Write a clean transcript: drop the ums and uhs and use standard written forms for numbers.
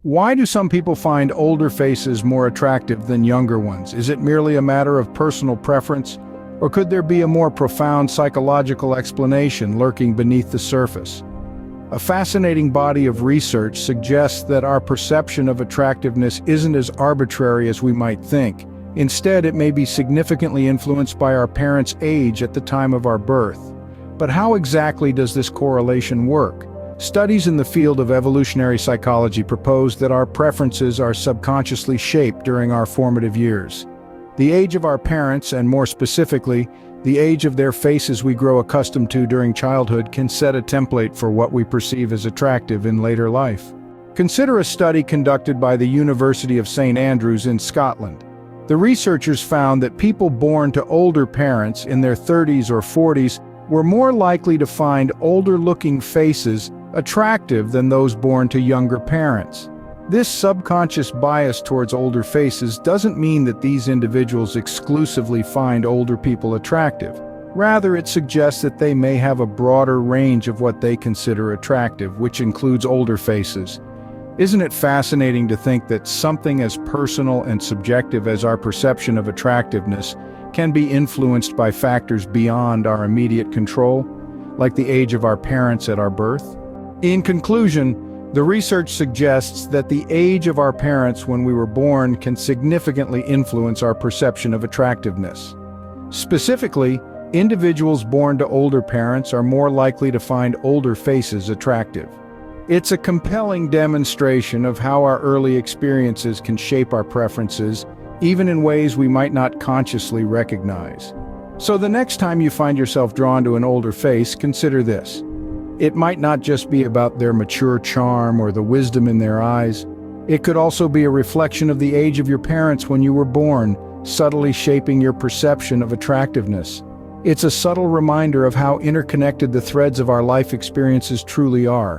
Why do some people find older faces more attractive than younger ones? Is it merely a matter of personal preference, or could there be a more profound psychological explanation lurking beneath the surface? A fascinating body of research suggests that our perception of attractiveness isn't as arbitrary as we might think. Instead, it may be significantly influenced by our parents' age at the time of our birth. But how exactly does this correlation work? Studies in the field of evolutionary psychology propose that our preferences are subconsciously shaped during our formative years. The age of our parents, and more specifically, the age of their faces we grow accustomed to during childhood, can set a template for what we perceive as attractive in later life. Consider a study conducted by the University of St. Andrews in Scotland. The researchers found that people born to older parents in their 30s or 40s were more likely to find older-looking faces attractive than those born to younger parents. This subconscious bias towards older faces doesn't mean that these individuals exclusively find older people attractive. Rather, it suggests that they may have a broader range of what they consider attractive, which includes older faces. Isn't it fascinating to think that something as personal and subjective as our perception of attractiveness can be influenced by factors beyond our immediate control, like the age of our parents at our birth? In conclusion, the research suggests that the age of our parents when we were born can significantly influence our perception of attractiveness. Specifically, individuals born to older parents are more likely to find older faces attractive. It's a compelling demonstration of how our early experiences can shape our preferences, even in ways we might not consciously recognize. So the next time you find yourself drawn to an older face, consider this. It might not just be about their mature charm or the wisdom in their eyes. It could also be a reflection of the age of your parents when you were born, subtly shaping your perception of attractiveness. It's a subtle reminder of how interconnected the threads of our life experiences truly are.